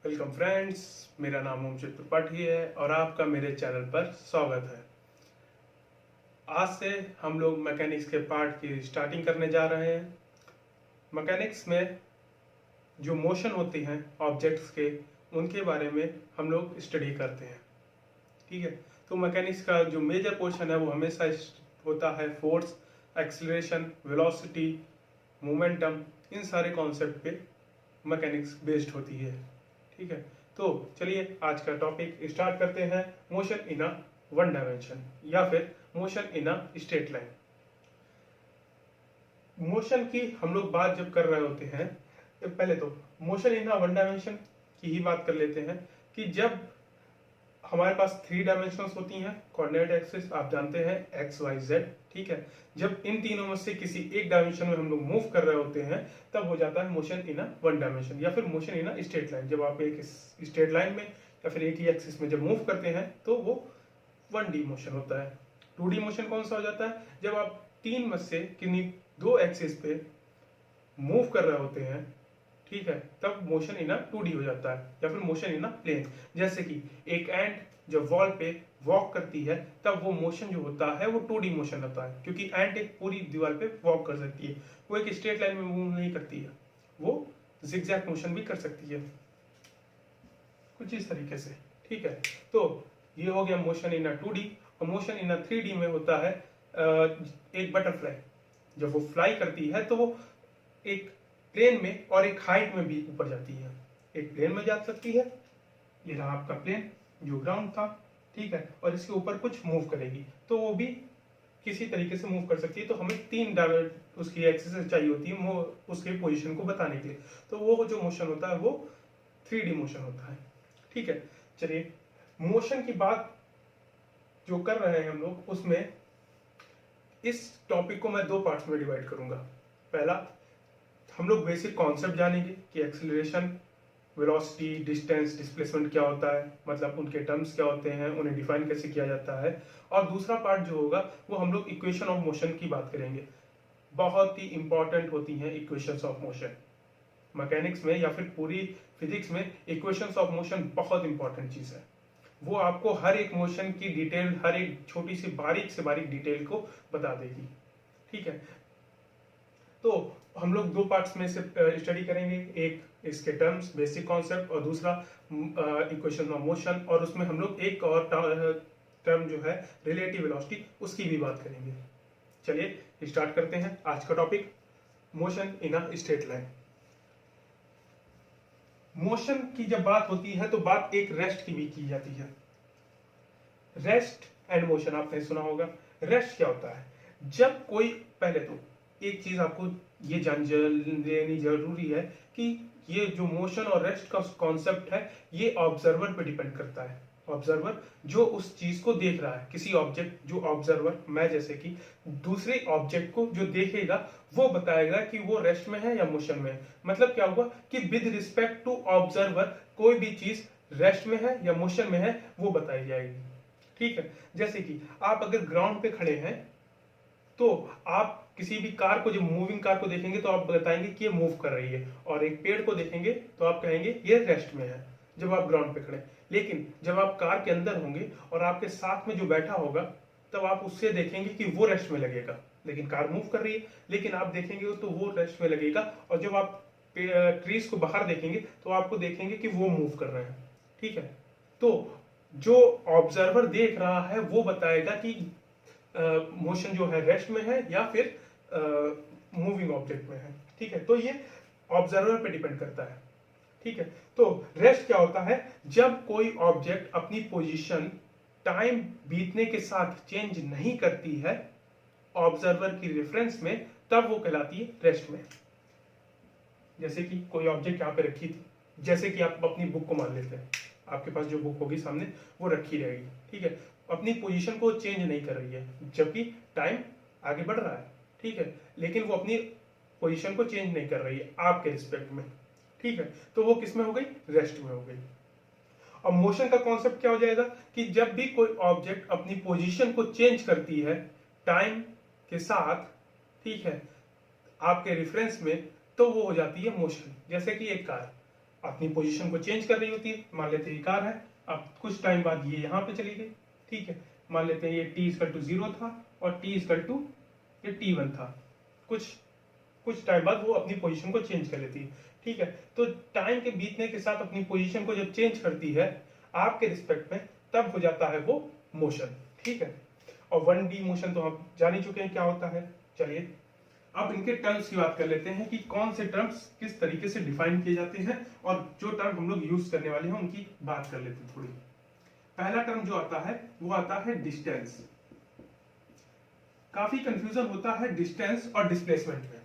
Welcome friends, मेरा नाम ओमचित त्रिपाठी है और आपका मेरे चैनल पर स्वागत है। आज से हम लोग मैकेनिक्स के पार्ट की स्टार्टिंग करने जा रहे हैं। मैकेनिक्स में जो मोशन होती हैं ऑब्जेक्ट्स के, उनके बारे में हम लोग स्टडी करते हैं। ठीक है, तो मैकेनिक्स का जो मेजर पोर्शन है वो हमेशा होता है फोर्स, एक्सीलरेशन, वेलोसिटी, मोमेंटम। इन सारे कॉन्सेप्ट पे मैकेनिक्स बेस्ड होती है। ठीक है, तो चलिए आज का टॉपिक स्टार्ट करते हैं। Motion in a one dimension या फिर motion in a straight line. Motion की हम लोग बात जब कर रहे होते हैं तो पहले तो motion in a one dimension की ही बात कर लेते हैं कि जब हमारे पास थ्री डायमेंशंस होती हैं, कोऑर्डिनेट एक्सिस आप जानते हैं एक्स वाई जेड। ठीक है, जब इन तीनों में से किसी एक डायमेंशन में हम लोग मूव कर रहे होते हैं तब हो जाता है motion in a one dimension या फिर motion in a straight line. जब आप एक स्ट्रेट लाइन में या फिर एक ही एक्सिस में जब मूव करते हैं तो वो 1D मोशन होता है। 2D मोशन कौन सा हो जाता है? जब आप तीन में से किन्हीं दो एक्सिस पे मूव कर रहे होते हैं, ठीक है, तब मोशन इन अ 2D हो जाता है या फिर मोशन इन अ प्लेन। जैसे कि एक एंट जब वॉल पे वॉक करती है तब वो मोशन जो होता है वो 2D मोशन होता है, क्योंकि एंट एक पूरी दीवार पे वॉक कर सकती है, वो एक स्ट्रेट लाइन में मूव नहीं करती है, वो जिगजैग मोशन भी कर सकती है कुछ इस तरीके से। ठीक है, तो ये हो गया मोशन इन अ 2D। और मोशन इन अ 3D में होता है एक बटरफ्लाई जब वो फ्लाई करती है तो वो एक प्लेन में और एक हाइट में भी ऊपर जाती है। एक प्लेन में जा सकती है, ये रहा आपका प्लेन जो ग्राउंड था, ठीक है, और इसके ऊपर कुछ मूव करेगी तो वो भी किसी तरीके से मूव कर सकती है। तो हमें तीन उसकी एक्सिस चाहिए होती है वो उसके पोजीशन को बताने के लिए। तो वो जो मोशन होता है वो 3D मोशन होता है। ठीक है, चलिए मोशन की बात जो कर रहे हैं हम लोग उसमें इस टॉपिक को मैं दो पार्ट्स में डिवाइड करूंगा। पहला, हम लोग बेसिक कॉन्सेप्ट जानेंगे कि एक्सीलरेशन, वेलोसिटी, डिस्टेंस, डिस्प्लेसमेंट क्या होता है, मतलब उनके टर्म्स क्या होते हैं, उन्हें डिफाइन कैसे किया जाता है। और दूसरा पार्ट जो होगा वो हम लोग इक्वेशन ऑफ मोशन की बात करेंगे। बहुत ही इंपॉर्टेंट होती हैं इक्वेशंस ऑफ मोशन मैकेनिक्स में या फिर पूरी फिजिक्स में। इक्वेशंस ऑफ मोशन बहुत इंपॉर्टेंट चीज है, वो आपको हर एक मोशन की डिटेल, हर एक छोटी सी बारीक से बारीक डिटेल को बता देगी। ठीक है, तो हम लोग दो पार्ट्स में से स्टडी करेंगे, एक इसके टर्म्स बेसिक कॉन्सेप्ट और दूसरा इक्वेशन ऑफ मोशन, और उसमें हम लोग एक और टर्म जो है रिलेटिव वेलोसिटी उसकी भी बात करेंगे। चलिए स्टार्ट करते हैं आज का topic, motion in a straight line. Motion की जब बात होती है तो बात एक रेस्ट की भी की जाती है। रेस्ट एंड मोशन आपने सुना होगा। रेस्ट क्या होता है? जब कोई, पहले तो एक चीज आपको ये जान लेनी जरूरी है कि ये जो मोशन और रेस्ट का कॉन्सेप्ट है ये ऑब्जर्वर पे डिपेंड करता है। ऑब्जर्वर जो उस चीज को देख रहा है, किसी ऑब्जेक्ट, जो ऑब्जर्वर, मैं जैसे कि दूसरे ऑब्जेक्ट को जो देखेगा वो बताएगा कि वो रेस्ट में है या मोशन में है। मतलब क्या हुआ कि विद रिस्पेक्ट टू ऑब्जर्वर कोई भी चीज रेस्ट में है या मोशन में है वो बताई जाएगी। ठीक है, जैसे कि आप अगर ग्राउंड पे खड़े हैं तो आप किसी भी कार को, जब मूविंग कार को देखेंगे तो आप बताएंगे कि ये मूव कर रही है, और एक पेड़ को देखेंगे तो आप कहेंगे ये रेस्ट में है जब आप ग्राउंड पे खड़े। लेकिन जब आप कार के अंदर होंगे और आपके साथ में जो बैठा होगा तब आप उससे देखेंगे कि वो रेस्ट में लगेगा, लेकिन कार मूव कर रही है, लेकिन आप देखेंगे तो वो रेस्ट में लगेगा। और जब आप ट्रीज को बाहर देखेंगे तो आपको देखेंगे कि वो मूव कर रहे हैं। ठीक है, तो जो ऑब्जर्वर देख रहा है वो बताएगा कि मोशन जो है रेस्ट में है या फिर मूविंग ऑब्जेक्ट में है। ठीक है, तो ये ऑब्जर्वर पे डिपेंड करता है। ठीक है, तो रेस्ट क्या होता है? जब कोई ऑब्जेक्ट अपनी पोजीशन टाइम बीतने के साथ चेंज नहीं करती है ऑब्जर्वर की रेफरेंस में, तब वो कहलाती है रेस्ट में। जैसे कि कोई ऑब्जेक्ट यहाँ पे रखी थी, जैसे कि आप अपनी बुक को मान लेते हैं, आपके पास जो बुक होगी सामने वो रखी रहेगी। ठीक है, अपनी पोजीशन को चेंज नहीं कर रही है जबकि टाइम आगे बढ़ रहा है। ठीक है, लेकिन वो अपनी पोजीशन को चेंज नहीं कर रही है आपके रिस्पेक्ट में। ठीक है, तो वो किस में हो गई? रेस्ट में हो गई। अब मोशन का कॉन्सेप्ट क्या हो जाएगा कि जब भी कोई ऑब्जेक्ट अपनी पोजीशन को चेंज करती है टाइम के साथ, ठीक है, आपके रेफरेंस में, तो वो हो जाती है मोशन। जैसे कि एक कार, अपनी पोजीशन को चेंज कर रही होती है। मान लेते हैं ये कार है, अब कुछ टाइम बाद ये यहाँ पे चली गई, ठीक है। मान लेते हैं ये t=0 था और t=T1 था, कुछ टाइम बाद वो अपनी पोजीशन को चेंज कर लेती है, ठीक है। तो टाइम के बीतने के साथ अपनी पोजीशन को जब चेंज करती है आपके रिस्पेक्ट में, तब हो जाता है वो मोशन, ठीक है। और 1D मोशन तो हम जान ही चुके हैं क्या होता है। चलिए अब इनके टर्म्स की बात कर लेते हैं कि कौन से टर्म्स किस तरीके से डिफाइन किए जाते हैं, और जो टर्म हम लोग यूज करने वाले हैं उनकी बात कर लेते हैं थोड़ी। पहला टर्म जो आता है वो आता है डिस्टेंस। काफी कंफ्यूजन होता है डिस्टेंस और डिस्प्लेसमेंट में।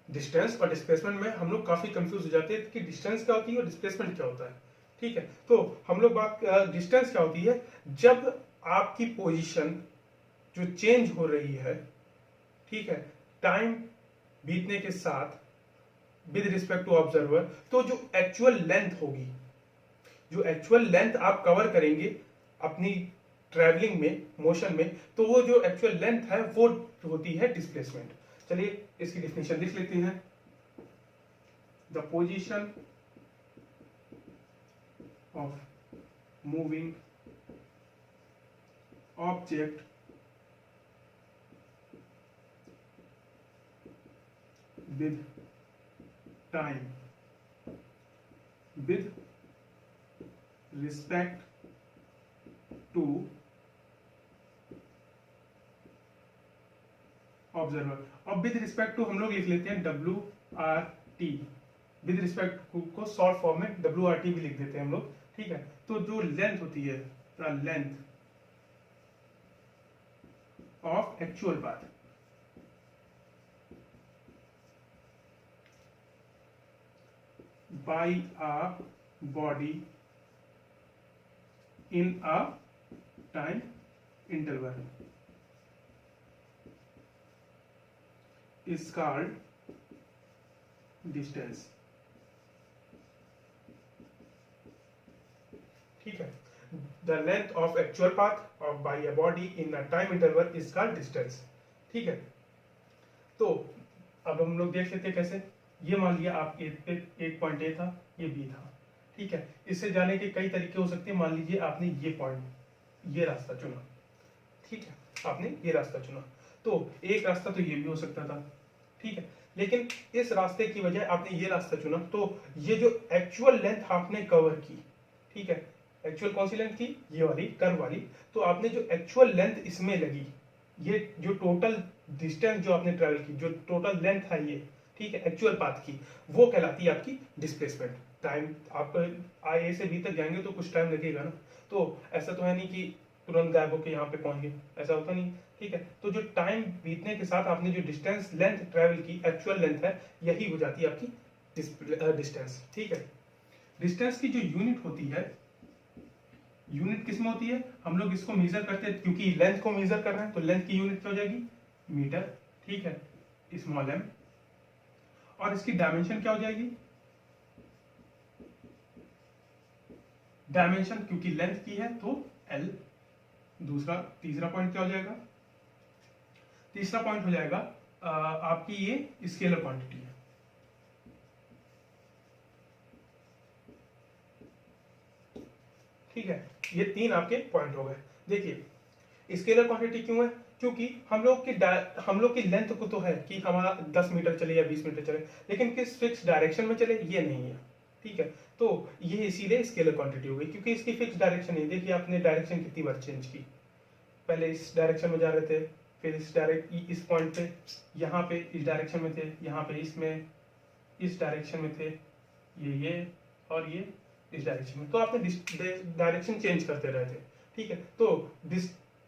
डिस्टेंस और डिस्प्लेसमेंट में हम लोग काफी कंफ्यूज हो जाते हैं कि डिस्टेंस क्या होती है और डिस्प्लेसमेंट क्या होता है, ठीक है। तो हम लोग बात डिस्टेंस क्या होती है, जब आपकी पोजीशन जो चेंज हो रही है, ठीक है, टाइम बीतने के साथ विद रिस्पेक्ट टू ऑब्जर्वर, तो जो एक्चुअल लेंथ होगी, जो एक्चुअल लेंथ आप कवर करेंगे अपनी ट्रैवलिंग में, मोशन में, तो वो जो एक्चुअल लेंथ है वो होती है डिस्प्लेसमेंट। चलिए इसकी डेफिनेशन लिख लेते हैं। The position of moving object with time with respect to observer. अब विद रिस्पेक्ट टू हम लोग लिख लेते हैं WRT, विद रिस्पेक्ट को शॉर्ट फॉर्म में WRT भी लिख देते हैं हम लोग, ठीक है। तो जो लेंथ होती है, length of actual path, by a body in a time interval is called distance, ठीक है। The length of actual path of by a body in a time interval is called distance, ठीक है। तो अब हम लोग देख लेते हैं कैसे। ये मान लिया आप एक पॉइंट ए था, ये बी था, ठीक है। इससे जाने के कई तरीके हो सकते हैं। मान लीजिए आपने ये पॉइंट, ये रास्ता चुना, ठीक है, आपने ये रास्ता चुना, तो एक रास्ता तो ये भी हो सकता था, ठीक है। लेकिन इस रास्ते की बजाय आपने ये रास्ता चुना, तो ये जो एक्चुअल लेंथ आपने कवर की, ठीक है, एक्चुअल कौन सी लेंथ की, ये वाली कर्व वाली, तो आपने जो एक्चुअल लेंथ इसमें लगी, ये जो टोटल डिस्टेंस जो आपने ट्रेवल की, जो टोटल लेंथ है ये, ठीक है, एक्चुअल पाथ की, वो कहलाती है आपकी डिस्प्लेसमेंट। टाइम आप ए से बी तक जाएंगे तो कुछ टाइम लगेगा ना, तो ऐसा तो है नहीं कि तुरंत गायब होकर यहाँ पे पहुंच गए, ऐसा होता नहीं, ठीक है। तो जो टाइम बीतने के साथ आपने जो डिस्टेंस लेंथ ट्रेवल की, एक्चुअल लेंथ है, यही हो जाती है आपकी डिस्टेंस, ठीक है। डिस्टेंस की जो यूनिट होती है, यूनिट किस में होती है, हम लोग इसको मेजर करते हैं, क्योंकि लेंथ को मेजर कर रहे हैं तो लेंथ की यूनिट क्या हो जाएगी, मीटर, ठीक है, स्मॉल m। और इसकी डायमेंशन क्या हो जाएगी, डायमेंशन क्योंकि लेंथ की है तो L। तीसरा पॉइंट क्या हो जाएगा, तीसरा पॉइंट हो जाएगा आपकी ये स्केलर क्वांटिटी है, ठीक है। ये तीन आपके पॉइंट हो गए। देखिए स्केलर क्वांटिटी क्यों है, क्योंकि हम लोग की लेंथ को तो है कि हमारा 10 मीटर चले या 20 मीटर चले, लेकिन किस फिक्स डायरेक्शन में चले ये नहीं है, ठीक है। तो ये इसीलिए स्केलर क्वांटिटी हो गई, क्योंकि इसकी फिक्स डायरेक्शन नहीं। देखिए आपने डायरेक्शन कितनी बार चेंज की, पहले इस डायरेक्शन में जा रहे थे, फिर इस पॉइंट पे, यहाँ पे इस डायरेक्शन में थे, यहाँ पे इसमें इस डायरेक्शन में थे, ये और ये इस डायरेक्शन में, तो आपने डायरेक्शन चेंज करते रहे थे, ठीक है। तो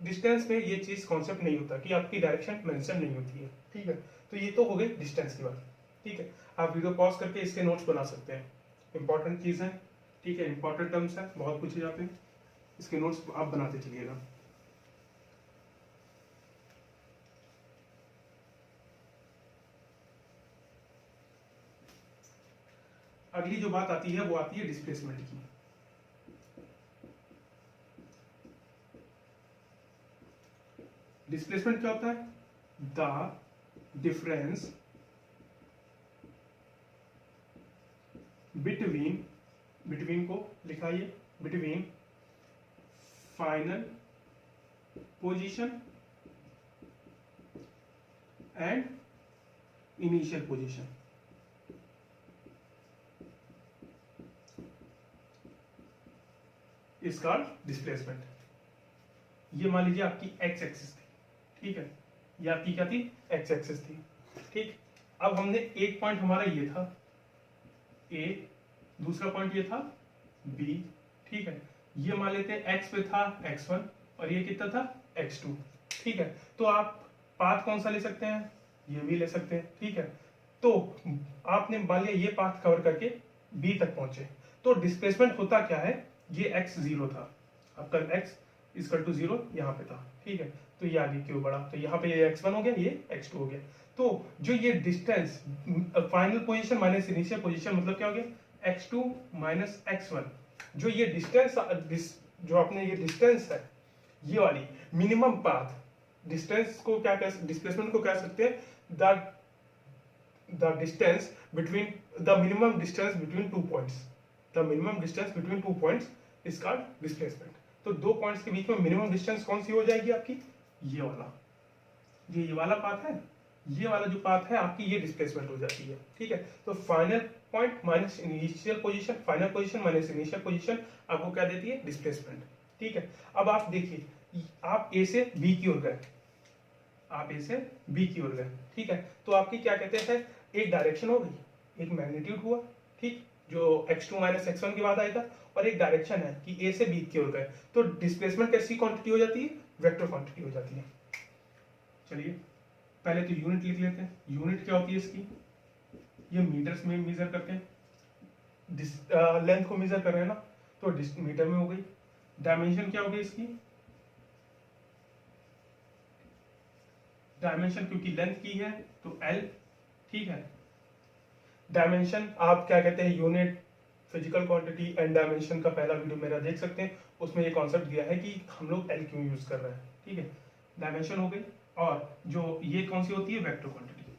डिस्टेंस में ये चीज कॉन्सेप्ट नहीं होता कि आपकी डायरेक्शन मेंशन नहीं होती है, ठीक है। तो ये तो हो गई डिस्टेंस की बात, ठीक है। आप वीडियो पॉज करके इसके नोट्स बना सकते हैं, इंपॉर्टेंट चीज है, ठीक है, इंपॉर्टेंट टर्म्स है, बहुत पूछे जाते हैं, इसके नोट्स आप बनाते चलिएगा। अगली जो बात आती है वो आती है डिस्प्लेसमेंट की। डिस्प्लेसमेंट क्या होता है, द डिफरेंस बिटवीन को लिखाइए, between final position and initial position. इसका डिस्प्लेसमेंट, ये मान लीजिए आपकी एक्स एक्सिस थी, ठीक है, ये आपकी क्या थी, एक्स एक्सिस थी, ठीक। अब हमने एक पॉइंट हमारा ये था ए, दूसरा पॉइंट ये था बी, ठीक है, ये मान लेते हैं एक्स पे था x1 और ये कितना था x2, ठीक है। तो आप पाथ कौन सा ले सकते हैं, ये भी ले सकते हैं, ठीक है। तो आपने मान लिया ये पाथ कवर करके बी तक पहुंचे, तो डिस्प्लेसमेंट होता क्या है, ये x0 था, आपका x इक्वल टू 0 यहाँ पे था, ठीक है। तो ये आगे क्यों बढ़ा, तो यहाँ पे ये x1 हो गया, ये x2 हो गया। तो जो ये distance final position minus initial position मतलब क्या हो गया, x2 माइनस x1, जो ये डिस्टेंस जो आपने ये डिस्टेंस है, ये वाली मिनिमम पाथ डिस्टेंस को क्या कह, डिस्प्लेसमेंट को कह सकते हैं the distance between the minimum distance between two points, the minimum distance between two points is called displacement. तो दो पॉइंट्स के बीच में मिनिमम डिस्टेंस कौन सी हो जाएगी आपकी, ये वाला, ये वाला पाथ है, ये वाला जो पाथ है आपकी, ये डिस्प्लेसमेंट हो जाती है, ठीक है। तो final point minus initial position, final position minus initial position आपको क्या देती है, डिस्प्लेसमेंट, ठीक है। अब आप देखिए, आप ए से बी की ओर गए, आप ए से बी की ओर गए, ठीक है। तो आपकी क्या कहते हैं, एक डायरेक्शन हो गई, एक मैग्नीट्यूड हुआ, ठीक, जो x2 माइनस x1 के बाद आएगा, और एक डायरेक्शन है कि ए से बी की ओर गए, तो डिस्प्लेसमेंट कैसी क्वांटिटी हो जाती है, वेक्टर क्वांटिटी हो जाती है। चलिए पहले तो यूनिट लिख लेते हैं, यूनिट क्या होती है इसकी, ये मीटर्स में मेजर करते हैं, लेंथ को मेजर कर रहे हैं ना, तो मीटर में हो गई। डायमेंशन क्या हो गई इसकी, डायमेंशन क्योंकि लेंथ की है तो L, ठीक है। डायमेंशन आप क्या कहते हैं, unit, physical quantity and dimension का पहला वीडियो मेरा देख सकते हैं, उसमें ये कॉन्सेप्ट दिया है कि हम लोग L क्यों यूज कर रहे हैं, ठीक है। डायमेंशन हो गई, और जो ये कौन सी होती है, वेक्टर क्वांटिटी,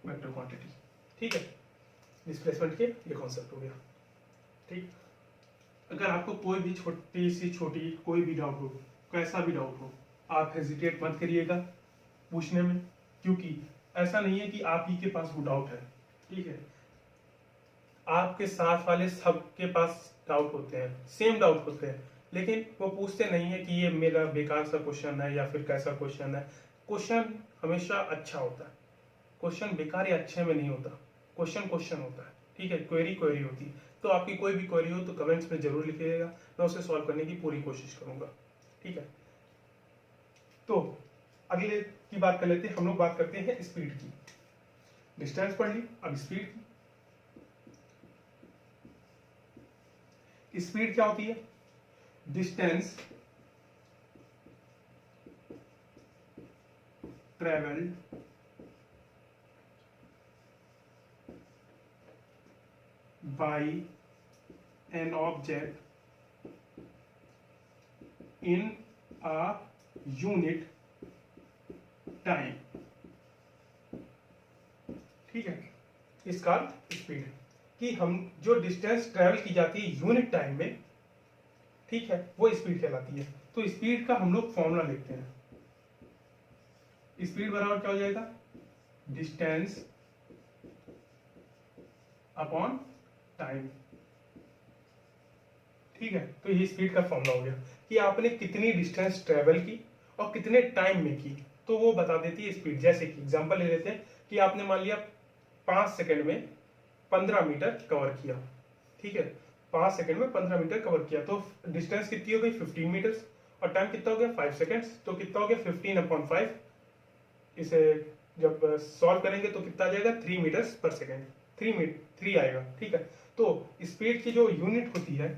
वेक्टर क्वांटिटी, ठीक है। डिस्प्लेसमेंट के ये कॉन्सेप्ट हो गया, ठीक। अगर आपको कोई भी छोटी कोई भी डाउट हो, कैसा भी डाउट हो, आप हेजिटेट मत करिएगा पूछने में, क्योंकि ऐसा नहीं है कि आप ही के पास वो डाउट है, ठीक है। आपके साथ वाले सबके पास डाउट होते हैं, सेम डाउट होते हैं, लेकिन वो पूछते नहीं है कि ये मेरा बेकार सा क्वेश्चन है या फिर कैसा क्वेश्चन है। क्वेश्चन हमेशा अच्छा होता है, क्वेश्चन बेकार या अच्छे में नहीं होता, क्वेश्चन क्वेश्चन होता है, ठीक है। क्वेरी क्वेरी होती है। तो आपकी कोई भी क्वेरी हो तो कमेंट्स में जरूर लिखिएगा, मैं उसे सॉल्व करने की पूरी कोशिश करूंगा, ठीक है। तो अगले की बात कर लेते हैं, हम लोग बात करते हैं स्पीड की। डिस्टेंस पढ़ ली, अब स्पीड की। स्पीड क्या होती है, distance travelled by an object in a unit time, ठीक है। इसका स्पीड कि हम जो डिस्टेंस ट्रेवल की जाती है यूनिट टाइम में, ठीक है, वो स्पीड कहलाती है। तो स्पीड का हम लोग फॉर्मूला लिखते हैं, स्पीड बराबर क्या हो जाएगा, डिस्टेंस अपॉन टाइम, ठीक है। तो ये स्पीड का फॉर्मूला हो गया कि आपने कितनी डिस्टेंस ट्रेवल की और कितने टाइम में की, तो वो बता देती है स्पीड। जैसे कि एग्जांपल ले लेते हैं कि आपने मान लिया 5 सेकंड में 15 मीटर कवर किया, ठीक है, 5 सेकंड में 15 मीटर कवर किया, तो डिस्टेंस कितनी हो गई 15 मीटर्स, और टाइम कितना हो गया 5 सेकंड्स, तो कितना हो गया 15/5। इसे जब सॉल्व करेंगे तो कितना आ जाएगा 3 मीटर्स पर सेकेंड, 3 आएगा, ठीक है। तो स्पीड की जो यूनिट होती है,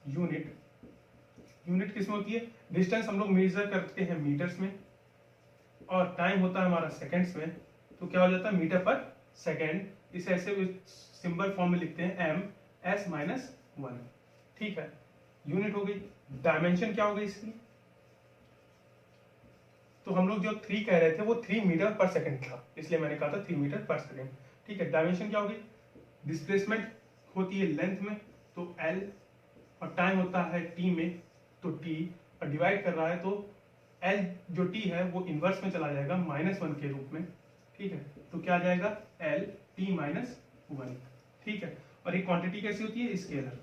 यूनिट किसमें होती है, डिस्टेंस हम लोग मेजर करते हैं मीटर्स में, और टाइम होता है हमारा सेकंड्स में, तो क्या हो जाता है मीटर पर सेकंड। इसे ऐसे सिंबल फॉर्म में लिखते हैं m(s-1), ठीक है, यूनिट हो गई। डायमेंशन क्या हो गई इसकी, तो हम लोग जो 3 कह रहे थे वो 3 मीटर पर सेकंड था, इसलिए मैंने कहा था 3 मीटर पर सेकंड। ठीक है, डायमेंशन क्या होगी, डिस्प्लेसमेंट होती है लेंथ में तो L, और टाइम होता है T में तो T, और डिवाइड कर रहा है तो L जो T है वो इनवर्स में चला जाएगा -1 के रूप में। ठीक है, तो क्या आ जाएगा L T -1। ठीक है, और ये क्वांटिटी कैसी होती है, स्केलर।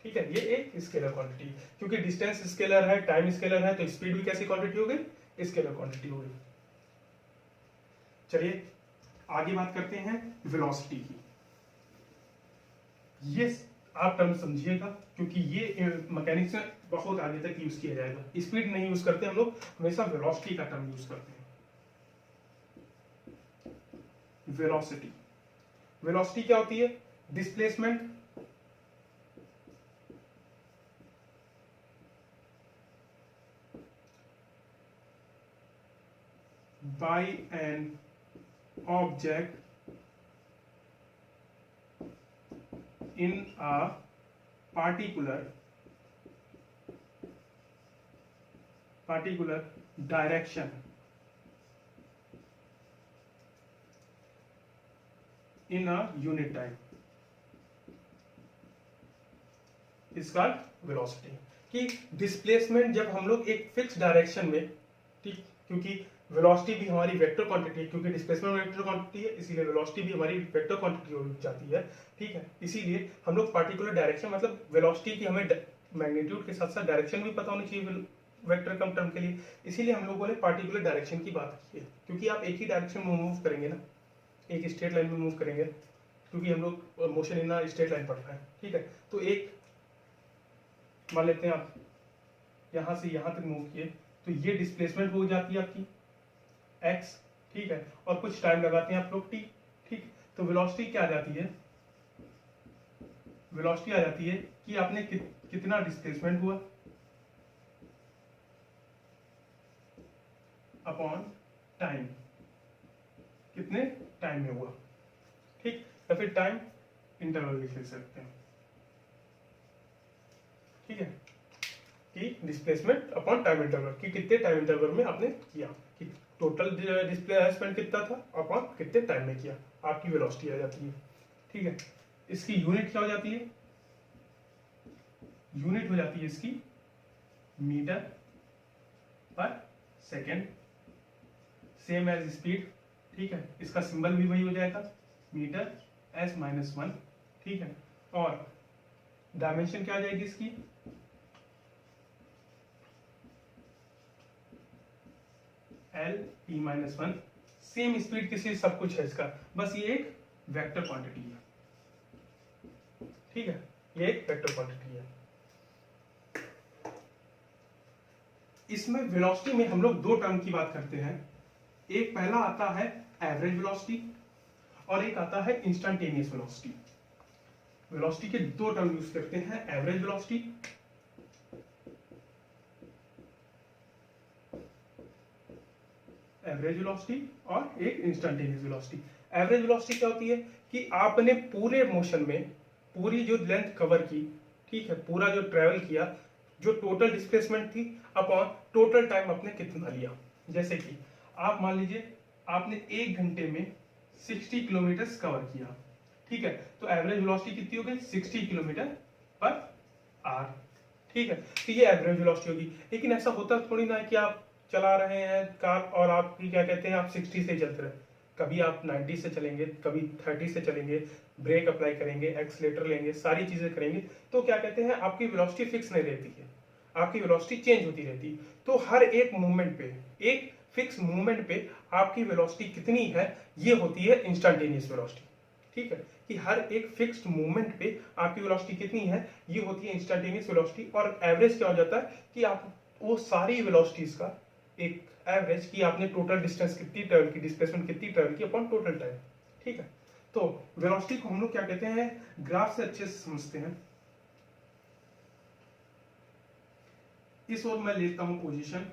ठीक है, ये एक स्केलर क्वांटिटी, क्योंकि डिस्टेंस स्केलर है, टाइम स्केलर है, तो स्पीड भी कैसी क्वांटिटी हो गई, स्केलर क्वांटिटी हो गई। चलिए आगे बात करते हैं वेलोसिटी की। ये आप टर्म समझिएगा, क्योंकि ये मैकेनिक्स में बहुत आगे तक यूज किया जाएगा। स्पीड नहीं यूज करते हम लोग, हमेशा वेलोसिटी का टर्म यूज करते हैं। वेलोसिटी, वेलोसिटी क्या होती है, displacement by an object in a particular direction in a unit time is called velocity। कि डिस्प्लेसमेंट जब हम लोग एक फिक्स डायरेक्शन में, ठीक, क्योंकि वेलोसिटी भी हमारी वेक्टर क्वांटिटी है, क्योंकि डिस्प्लेसमेंट वेक्टर क्वांटिटी है, इसीलिए वेलोसिटी भी हमारी वेक्टर क्वांटिटी हो जाती है। ठीक है, इसीलिए हम लोग पार्टिकुलर डायरेक्शन, मतलब वेलोसिटी की हमें मैग्नीट्यूड के साथ साथ डायरेक्शन भी पता होनी चाहिए वेक्टर कम टर्म के लिए, इसीलिए हम लोगों ने पार्टिकुलर डायरेक्शन की बात की है। क्योंकि आप एक ही डायरेक्शन में मूव करेंगे ना, एक स्ट्रेट लाइन में मूव करेंगे, क्योंकि हम लोग मोशन इन स्ट्रेट लाइन पढ़ रहे हैं। ठीक है, तो एक मान लेते हैं आप यहां से यहां तक मूव किए, तो ये डिस्प्लेसमेंट हो जाती है आपकी x। ठीक है, और कुछ टाइम लगाते हैं आप लोग t। ठीक, तो वेलोसिटी क्या आ जाती है, वेलोसिटी आ जाती है कि आपने कितना डिस्प्लेसमेंट हुआ अपॉन टाइम, कितने टाइम में हुआ। ठीक, या फिर टाइम इंटरवल लिख सकते हैं। ठीक है, कि डिस्प्लेसमेंट अपॉन टाइम इंटरवल, कि कितने टाइम इंटरवल में आपने किया, कि टोटल डिस्प्लेसमेंट कितना था अपॉन कितने टाइम में किया, आपकी वेलोसिटी आ जाती है। ठीक है, इसकी यूनिट क्या हो जाती है, यूनिट हो जाती है इसकी मीटर पर सेकेंड, सेम एज स्पीड। ठीक है, इसका सिंबल भी वही हो जाएगा, मीटर s-1। ठीक है, और डायमेंशन क्या आ जाएगी इसकी, L T-1। सेम स्पीड किसी सब कुछ है इसका, बस ये एक वेक्टर क्वांटिटी है। ठीक है, ये एक वेक्टर क्वांटिटी है। इसमें वेलोसिटी में हम लोग दो टर्म की बात करते हैं। एक पहला आता है एवरेज वेलोसिटी और एक आता है इंस्टेंटेनियस वेलोसिटी। वेलोसिटी के दो टर्म यूज करते हैं, एवरेज वेलोसिटी और एक इंस्टेंटेनियस वेलोसिटी। एवरेज वेलोसिटी क्या होती है कि आपने पूरे मोशन में पूरी जो लेंथ कवर की, ठीक है, पूरा जो ट्रेवल किया, जो टोटल डिस्प्लेसमेंट थी अपॉन टोटल टाइम आपने कितना लिया। जैसे कि आप मान लीजिए आपने 1 घंटे में 60 किलोमीटर कवर किया। ठीक है, तो एवरेज वेलोसिटी कितनी हो गई, 60 किलोमीटर पर आवर। ठीक है, तो ये एवरेज वेलोसिटी होगी। लेकिन ऐसा होता थोड़ी ना है कि आप चला रहे हैं कार और आप क्या कहते हैं, आप 60 से चलते रहे, कभी आप 90 से चलेंगे, कभी 30 से चलेंगे, ब्रेक अप्लाई करेंगे, एक्सीलेटर लेंगे, सारी चीजें करेंगे, तो क्या कहते हैं आपकी वेलोसिटी फिक्स नहीं रहती है, आपकी वेलोसिटी चेंज होती रहती है। तो हर एक मूवमेंट पे, एक फिक्स मूवमेंट पे आपकी वेलोसिटी कितनी है, ये होती है इंस्टेंटेनियस वेलोसिटी। ठीक है, कि हर एक फिक्स्ड मूवमेंट पे आपकी वेलोसिटी कितनी है, ये होती है इंस्टेंटेनियस वेलोसिटी। और एवरेज क्या हो जाता है कि आप वो सारी वेलोसिटीज का एक एवरेज, कि आपने टोटल डिस्टेंस कितनी ट्रेवल की, डिस्प्लेसमेंट कितनी ट्रेवल की अपॉन टोटल टाइम। ठीक है, तो वेलोसिटी को हम लोग क्या कहते हैं, ग्राफ से अच्छे से समझते हैं। इस ओर मैं लेता हूं पोजीशन,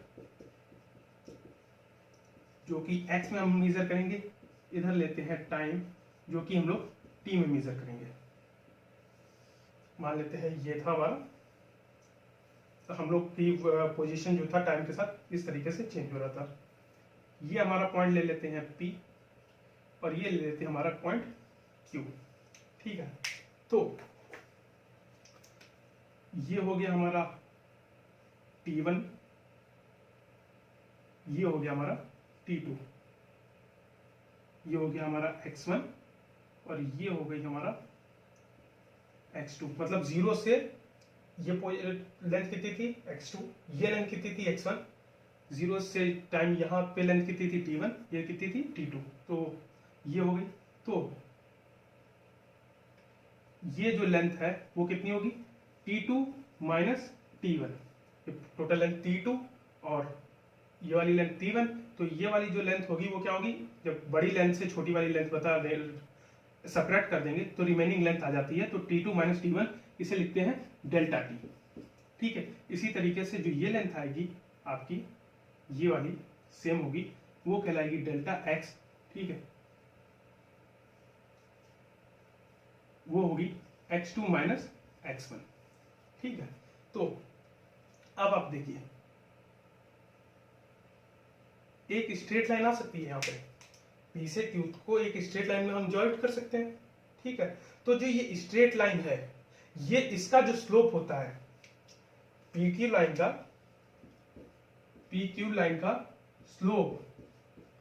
जो कि x में हम मेजर करेंगे, इधर लेते हैं टाइम, जो कि हम लोग t में मेजर करेंगे। मान लेते हैं ये था हमारा तो हम लोग की पोजीशन जो था टाइम के साथ इस तरीके से चेंज हो रहा था। ये हमारा पॉइंट ले लेते हैं P और ये ले लेते हैं हमारा पॉइंट Q। ठीक है, तो ये हो गया हमारा T1, ये हो गया हमारा T2, ये हो गया हमारा X1 और ये हो गई हमारा X2। मतलब 0 से ये लेंथ कितनी थी X2, ये लेंथ कितनी थी X1, 0 से टाइम यहाँ पे लेंथ कितनी थी T1, ये कितनी थी T2। तो ये हो गई। तो ये जो लेंथ है वो कितनी होगी T2 minus T1, total length T2 और ये वाली लेंथ T1। तो ये वाली जो लेंथ होगी वो क्या होगी, जब बड़ी लेंथ से छोटी वाली लेंथ बता दे सेपरेट कर देंगे तो रिमेनिंग लेंथ आ जाती है। तो T2 माइनस T1 इसे लिखते हैं डेल्टा T। ठीक है, इसी तरीके से जो ये लेंथ आएगी आपकी ये वाली सेम होगी, वो कहलाएगी डेल्टा X। ठीक है, वो होगी X2 माइनस X1। ठीक है, तो अब आप देखिए एक स्ट्रेट लाइन आ सकती है यहाँ पे, P से Q को एक स्ट्रेट लाइन में हम जॉइंट कर सकते हैं। ठीक है, तो जो ये स्ट्रेट लाइन है ये इसका जो स्लोप होता है PQ लाइन का स्लोप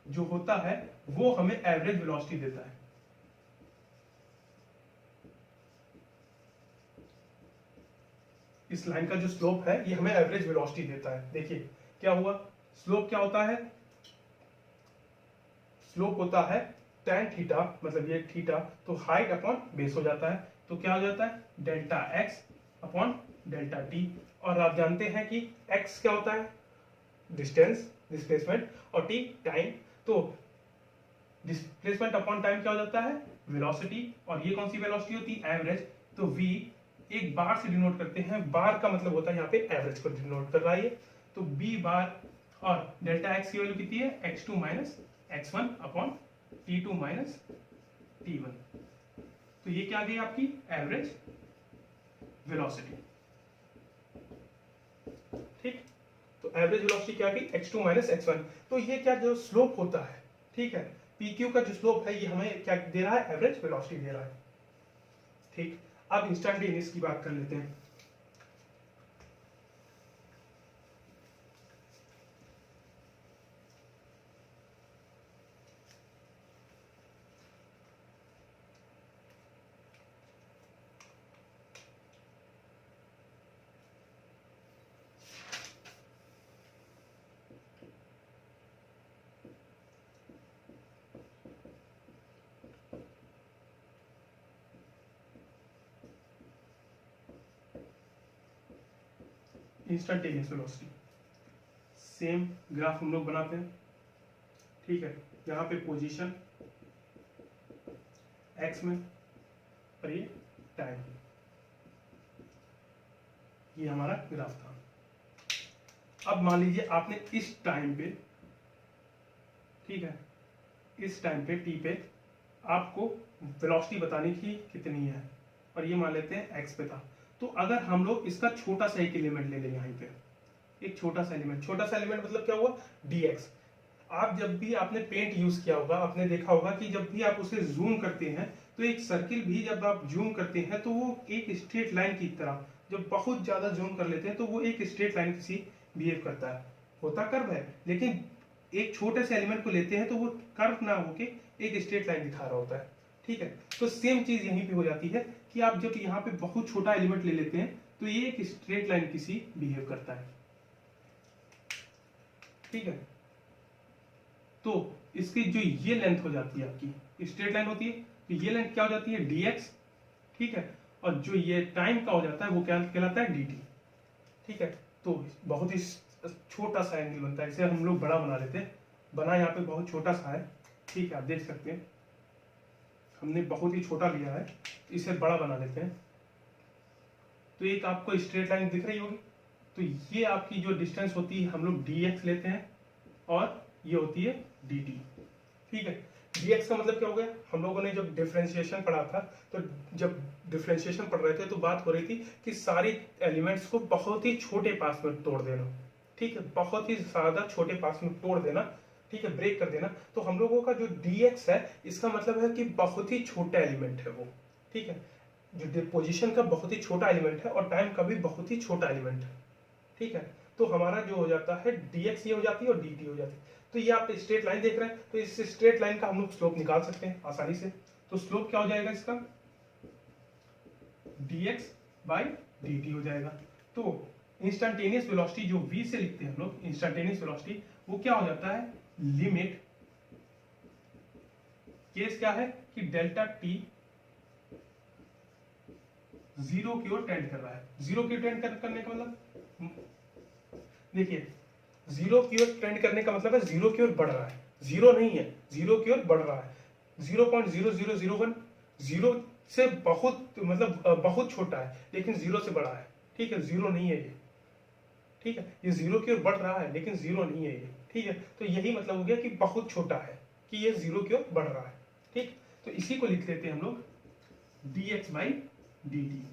जो होता है वो हमें एवरेज वेलोसिटी देता है। इस लाइन का जो स्लोप है ये हमें एवरेज वेलोसिटी देता है। देखिए क्या हुआ, स्लोप क्या होता है, स्लोप होता है tan थीटा, मतलब ये थीटा, तो हाइट अपॉन बेस हो जाता है। तो क्या हो जाता है delta x upon delta t। और आप जानते हैं कि x क्या होता है डिस्टेंस, डिस्प्लेसमेंट, और t टाइम। तो डिस्प्लेसमेंट अपॉन टाइम क्या हो जाता है वेलोसिटी, और ये कौन सी वेलोसिटी होती है एवरेज। तो v एक बार से डिनोट करते हैं, बार का मतलब होता है यहाँ पे एवरेज को डिनोट कर रहा है। तो b बार, और डेल्टा x की वैल्यू कितनी है x2 minus x1 upon T2 minus T1। तो ये क्या आ गई आपकी एवरेज वेलोसिटी। ठीक, तो एवरेज वेलोसिटी क्या आ गई x2 माइनस x1। तो ये क्या जो स्लोप होता है, ठीक है, PQ का जो स्लोप है ये हमें क्या दे रहा है एवरेज वेलोसिटी दे रहा है। ठीक, अब इंस्टेंटेनियस की बात कर लेते हैं। इंस्टेंटेनियस वेलोसिटी सेम ग्राफ हम लोग बनाते हैं। ठीक है, यहाँ पे पोजीशन x में और ये टाइम, ये हमारा ग्राफ था। अब मान लीजिए आपने इस टाइम पे, ठीक है, इस टाइम पे t पे आपको वेलोसिटी बतानी थी कितनी है, और ये मान लेते हैं x पे था। तो अगर हम लोग इसका छोटा सा एक एलिमेंट ले लें, यहाँ पे एक छोटा सा एलिमेंट मतलब क्या हुआ dx। आप जब भी आपने पेंट यूज किया होगा, आपने देखा होगा कि जब भी आप उसे जूम करते हैं तो एक सर्किल भी जब आप जूम करते हैं तो वो एक स्ट्रेट लाइन की तरह, जब बहुत ज्यादा जूम कर लेते हैं तो वो एक स्ट्रेट लाइन किसी बिहेव करता है, होता कर्व है। लेकिन एक छोटे से एलिमेंट को लेते हैं तो वो कर्व ना होके एक स्ट्रेट लाइन दिखा रहा होता है। ठीक है, तो सेम चीज यहीं पे हो जाती है कि आप जब यहाँ पे बहुत छोटा एलिमेंट ले लेते हैं तो ये एक स्ट्रेट लाइन किसी बिहेव करता है। ठीक है, तो इसकी जो ये लेंथ हो जाती है आपकी स्ट्रेट लाइन होती है, तो ये लेंथ क्या हो जाती है dx। ठीक है, और जो ये टाइम का हो जाता है वो क्या कहलाता है dt। ठीक है, तो बहुत ही छोटा सा एंगल बनता है, इसे हम लोग बड़ा बना लेते हैं। बना यहाँ पे बहुत छोटा सा है, ठीक है, आप देख सकते हैं हमने बहुत ही छोटा लिया है, इसे बड़ा बना लेते हैं। तो एक आपको स्ट्रेट लाइन दिख रही होगी, तो ये आपकी जो डिस्टेंस होती है हम लोग dx लेते हैं और ये होती है dt। ठीक है, dx का मतलब क्या हो गया, हम लोगों ने जब डिफरेंशिएशन पढ़ा था, तो जब डिफरेंशिएशन पढ़ रहे थे तो बात हो रही थी कि सारी एलिमेंट्स को बहुत ही छोटे पार्ट्स में तोड़ देना, ठीक है, बहुत ही ज्यादा छोटे पार्ट्स में तोड़ देना, ठीक है, ब्रेक कर देना। तो हम लोगों का जो dx है इसका मतलब है कि बहुत ही छोटा एलिमेंट है वो, ठीक है, जो पोजीशन का बहुत ही छोटा एलिमेंट है और टाइम का भी बहुत ही छोटा एलिमेंट है, ठीक है। तो हमारा जो हो जाता है dx ये हो जाती है और dt हो जाती है। तो ये आप स्ट्रेट लाइन देख रहे हैं, तो इस स्ट्रेट लाइन का हम लोग स्लोप निकाल सकते हैं आसानी से। तो स्लोप क्या हो जाएगा इसका, dx बाई dt हो जाएगा। तो इंस्टेंटेनियस वेलोसिटी जो v से लिखते हैं हम लोग, इंस्टेंटेनियस वेलोसिटी, वो क्या हो जाता है, लिमिट, केस क्या है कि डेल्टा t जीरो की ओर टेंड कर रहा है। जीरो की ओर टेंड करने का मतलब देखिए, जीरो की ओर टेंड करने का मतलब है जीरो की ओर बढ़ रहा है, जीरो नहीं है, जीरो की ओर बढ़ रहा है। 0.0001 जीरो से बहुत मतलब बहुत छोटा है, लेकिन जीरो से बड़ा है, ठीक है, जीरो नहीं है ये, ठीक है, ये जीरो की ओर बढ़ रहा है लेकिन जीरो नहीं है ये, ठीक है। तो यही मतलब हो गया कि बहुत छोटा है, कि ये जीरो की ओर बढ़ रहा है, ठीक। तो इसी को लिख लेते हैं हम लोग dx बाई dt।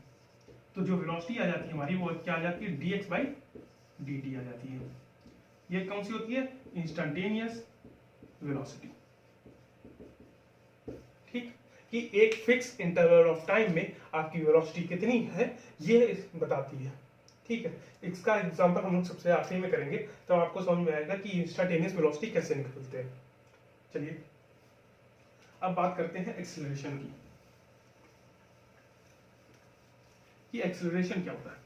तो जो वेलोसिटी आ जाती है हमारी वो क्या आ जाती है, dx बाई dt आ जाती है। ये कौन सी होती है, इंस्टेंटेनियस वेलोसिटी, ठीक, कि एक फिक्स इंटरवल ऑफ टाइम में आपकी वेलोसिटी कितनी है ये बताती है, ठीक है। इसका एग्जांपल हम लोग सबसे आखिरी में करेंगे, तो आपको समझ में आएगा कि इंस्टेंटेनियस वेलोसिटी कैसे निकलते हैं। चलिए अब बात करते हैं एक्सेलरेशन की, कि एक्सेलरेशन क्या होता है।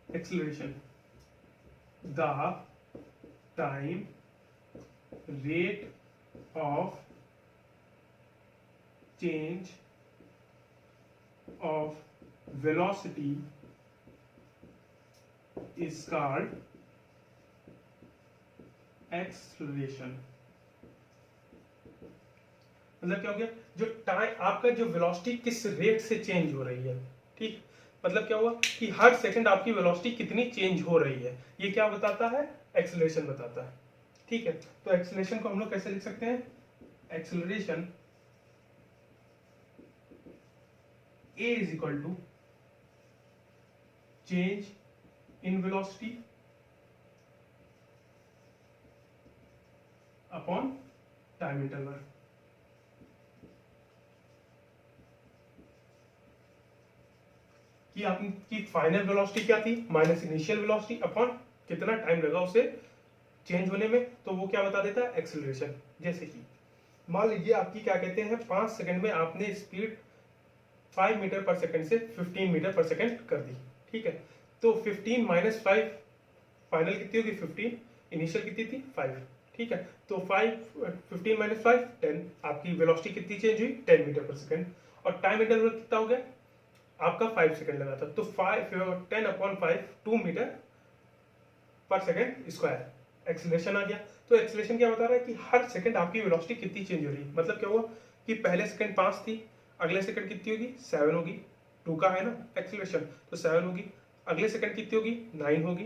Acceleration, the time rate of change of velocity is called acceleration। मतलब क्या हो गया, जो टाइम आपका जो वेलोसिटी किस रेट से चेंज हो रही है, ठीक, मतलब क्या हुआ कि हर सेकंड आपकी वेलोसिटी कितनी चेंज हो रही है, ये क्या बताता है, एक्सेलरेशन बताता है, ठीक है। तो एक्सेलरेशन को हम लोग कैसे लिख सकते हैं, acceleration a is equal to change in velocity upon time interval। कि आपकी फाइनल वेलोसिटी क्या थी, माइनस इनिशियल वेलोसिटी अपॉन कितना टाइम लगा उसे चेंज होने में, तो वो क्या बता देता है, एक्सेलरेशन। जैसे कि मान लीजिए आपकी क्या कहते हैं 5 सेकंड में आपने स्पीड 5 मीटर पर सेकंड से 15 मीटर पर सेकंड कर दी, ठीक है। तो 15 माइनस 5 फाइनल कितनी होगी 15, इनिशियल कितनी थी 5, ठीक है। तो 15 माइनस 5 10, आपकी वेलोसिटी कितनी चेंज हुई 10 मीटर पर सेकंड, और टाइम इंटरवल कितना हो गया आपका 5 सेकंड लगा था, तो 10 अपॉन 5 2 मीटर पर सेकंड स्क्वायर एक्सेलरेशन आ गया। तो एक्सेलरेशन क्या बता रहा है कि हर सेकंड आपकी वेलोसिटी कितनी चेंज हो रही है। मतलब क्या हुआ कि पहले सेकंड 5 थी, अगले सेकंड कितनी होगी 7 होगी, 2 का है ना एक्सेलरेशन, तो 7 होगी, अगले सेकंड कितनी होगी 9 होगी,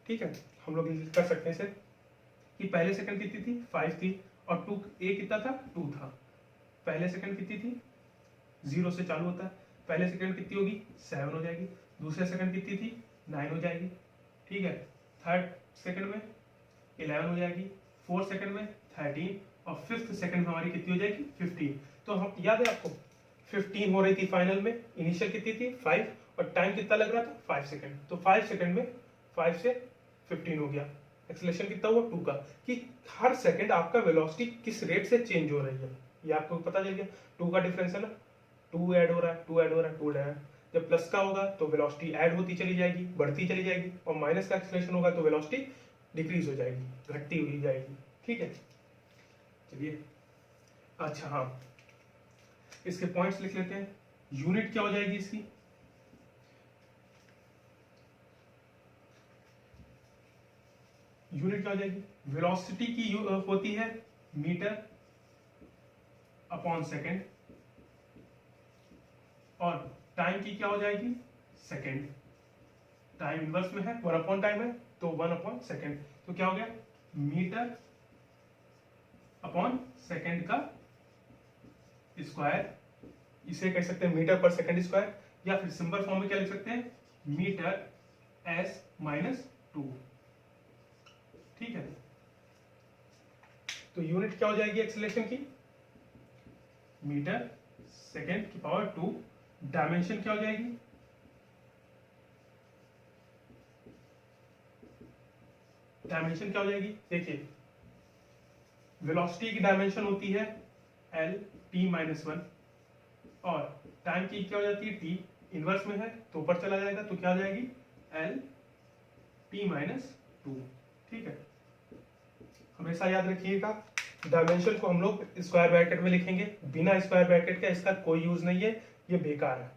ठीक है। हम लोग कर सकते हैं इसे कि पहले सेकंड कितनी थी 5 थी, और 2 ए कितना था 2 था, पहले सेकंड कितनी थी 0 से चालू होता है, पहले सेकंड कितनी होगी 7 हो जाएगी, दूसरे सेकंड कितनी थी 9 हो जाएगी, ठीक है, थर्ड सेकंड में 11 हो जाएगी, फोर्थ सेकंड में 13, और फिफ्थ सेकंड में हमारी कितनी हो जाएगी 15। तो हम याद है आपको 15 हो रही थी फाइनल में, इनिशियल कितनी थी 5, और टाइम कितना लग रहा था 5 सेकंड, तो 5 सेकंड में 5 से 15 हो गया, एक्सेलरेशन कितना हुआ 2 का, कि हर सेकंड आपका वेलोसिटी किस रेट से चेंज हो रही है ये आपको पता चल गया। 2 का डिफरेंस है ना, 2 ऐड हो रहा है, 2 ऐड हो रहा है, 2 ऐड, जब प्लस का होगा तो वेलोसिटी ऐड होती चली जाएगी, बढ़ती चली जाएगी, और माइनस का एक्सेलरेशन होगा तो वेलोसिटी डिक्रीज हो जाएगी, घटती हुई जाएगी, ठीक है। चलिए अच्छा हाँ, इसके पॉइंट्स लिख लेते हैं। यूनिट क्या हो जाएगी इसकी, यूनिट क्या हो जाएगी, वेलोसिटी की होती है मीटर अपॉन सेकंड, और टाइम की क्या हो जाएगी, सेकेंड, टाइम इनवर्स में है, 1 टाइम है तो 1/सेकेंड, तो क्या हो गया, मीटर अपॉन सेकेंड का स्क्वायर, इसे कह सकते हैं मीटर पर सेकेंड स्क्वायर, या फिर सिंपल फॉर्म में क्या लिख सकते हैं, मीटर s माइनस 2। ठीक है, तो यूनिट क्या हो जाएगी एक्सेलरेशन की, मीटर सेकेंड की पावर 2, डायमेंशन क्या हो जाएगी, डायमेंशन क्या हो जाएगी, देखिए वेलोसिटी की डायमेंशन होती है l t माइनस 1, और टाइम की क्या हो जाती है, t इनवर्स में है तो ऊपर चला जाएगा, तो क्या हो जाएगी l t माइनस 2। ठीक है, हमेशा याद रखिएगा डायमेंशन को हम लोग स्क्वायर ब्रैकेट में लिखेंगे, बिना स्क्वायर ब्रैकेट के इसका कोई यूज नहीं है, ये बेकार है।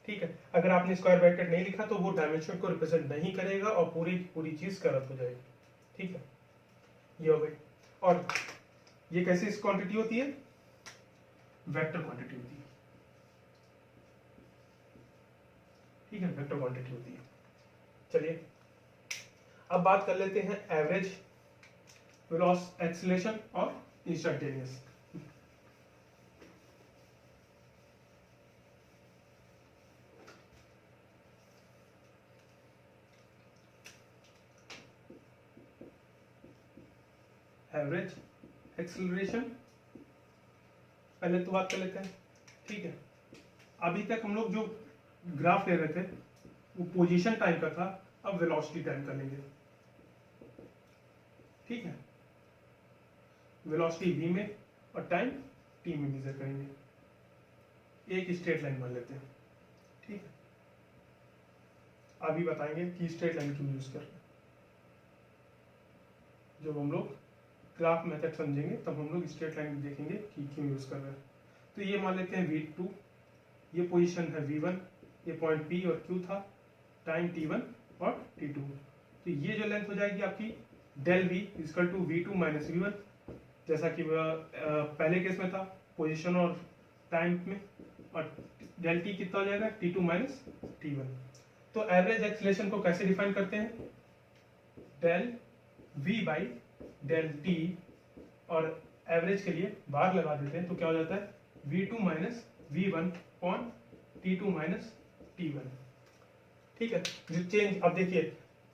ठीक है, अगर आपने स्क्वायर ब्रैकेट नहीं लिखा तो वो डायमेंशन को रिप्रेजेंट नहीं करेगा और पूरी पूरी चीज गलत हो जाएगी। ठीक है, ये हो गई। और ये कैसी क्वांटिटी होती है, वेक्टर क्वांटिटी होती है। ठीक है, वेक्टर क्वांटिटी होती है। चलिए अब बात कर लेते हैं एवरेज वेलोसिटी, एक्सीलरेशन और इंस्टेंटेनियस। एवरेज एक्सीलरेशन पहले तो बात कर लेते हैं। ठीक है, अभी तक हम लोग जो ग्राफ ले रहे थे वो पोजीशन टाइम का था, अब वेलोसिटी टाइम का लेंगे। ठीक है, वेलोसिटी v में और टाइम t में मेजर करेंगे, एक स्ट्रेट लाइन मान लेते हैं। ठीक है, अभी बताएंगे कि स्ट्रेट लाइन क्यों यूज कर रहे हैं। जब हम लोग ग्राफ मेथड समझेंगे तब हम लोग स्ट्रेट लाइन देखेंगे कि क्यों यूज कर रहे हैं। तो ये मान लेते हैं v2, ये पोजीशन है v1, ये पॉइंट p और q था, टाइम t1 और t2। तो ये जो लेंथ हो जाएगी आपकी del v equal to v2 minus v1, जैसा कि पहले केस में था पोजीशन और टाइम में, और डेल t कितना हो जाएगा, t2 माइनस t1। तो एवरेज एक्सीलरेशन को कैसे डिफाइन करते हैं, del v by del t, और एवरेज के लिए बार लगा देते हैं तो क्या हो जाता है, v2 minus v1 upon t2 minus t1। ठीक है, जो चेंज, अब देखिए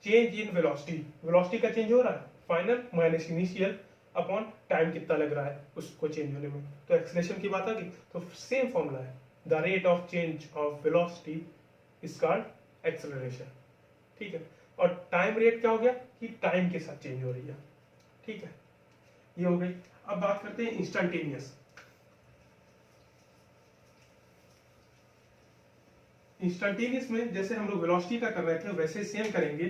चेंज इन वेलोसिटी, वेलोसिटी का चेंज हो रहा है, final minus initial upon time कितना लग रहा है उसको चेंज होने में, तो एक्सीलरेशन की बात आ गई। तो सेम फॉर्मूला है, the rate of change of velocity is called acceleration. ठीक है, और टाइम रेट क्या हो गया कि टाइम के साथ चेंज हो रही है। ठीक है, ये हो गई। अब बात करते हैं इंस्टेंटेनियस। इंस्टेंटेनियस में जैसे हम लोग वेलोसिटी का कर रहे थे वैसे सेम करेंगे।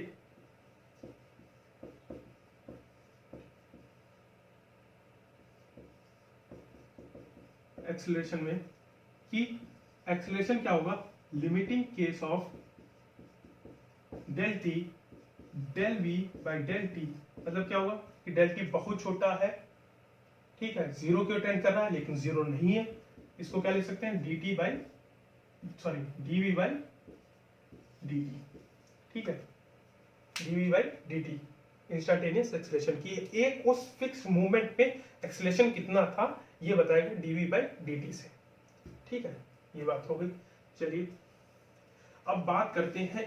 एक्सीलरेशन में कि एक्सीलरेशन क्या होगा, limiting case of del T del V by del T, मतलब क्या होगा कि डेल टी बहुत छोटा है, ठीक है, जीरो की ओर टेंड कर रहा है लेकिन जीरो नहीं है, इसको क्या लिख सकते हैं, D T by sorry D V by D T. ठीक है, D V by D T instantaneous acceleration की एक उस फिक्स मूवमेंट पे एक्सीलरेशन कितना था ये बताएगा D V by D T से। ठीक है, ये बात हो गई। चलिए अब बात करते हैं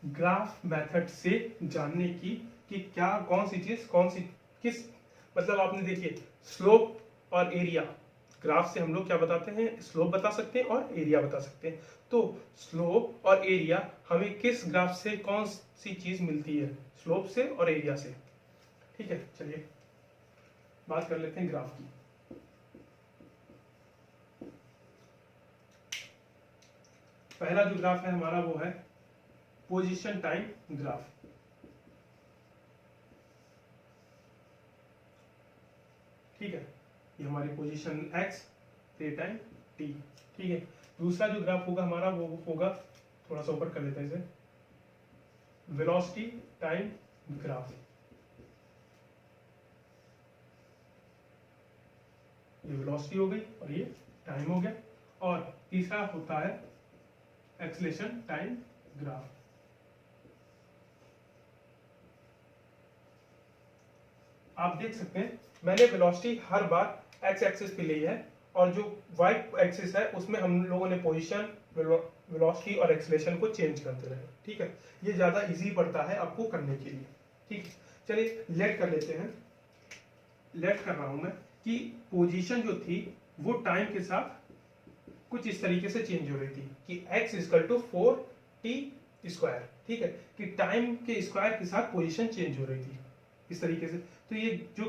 ग्राफ मेथड से जानने की कि क्या कौन सी चीज कौन सी किस, मतलब आपने देखिए स्लोप और एरिया, ग्राफ से हम लोग क्या बताते हैं, स्लोप बता सकते हैं और एरिया बता सकते हैं। तो स्लोप और एरिया हमें किस ग्राफ से कौन सी चीज मिलती है, स्लोप से और एरिया से। ठीक है, चलिए बात कर लेते हैं ग्राफ की। पहला जो ग्राफ है हमारा वो है पोजीशन टाइम ग्राफ। ठीक है, ये हमारी पोजीशन x, ये टाइम t। ठीक है, दूसरा जो ग्राफ होगा हमारा वो होगा, थोड़ा सा ऊपर कर लेते हैं इसे, वेलोसिटी टाइम ग्राफ। ये वेलोसिटी हो गई और ये टाइम हो गया। और तीसरा होता है एक्सेलरेशन टाइम ग्राफ। आप देख सकते हैं मैंने वेलोसिटी हर बार एक्स एक्सिस पे ली है और जो वाई एक्सिस है उसमें हम लोगों ने पोजीशन, वेलोसिटी और एक्सेलरेशन को चेंज करते रहे। ठीक है, ये ज्यादा इजी पड़ता है आपको करने के लिए। ठीक है, चलिए लेट कर लेते हैं। लेट कर रहा हूं मैं कि पोजीशन जो थी वो टाइम के साथ कुछ इस तरीके से चेंज हो रही थी कि x इक्वल टू 4t²। ठीक है, कि टाइम के स्क्वायर के साथ पोजीशन चेंज हो रही थी इस तरीके से। तो ये जो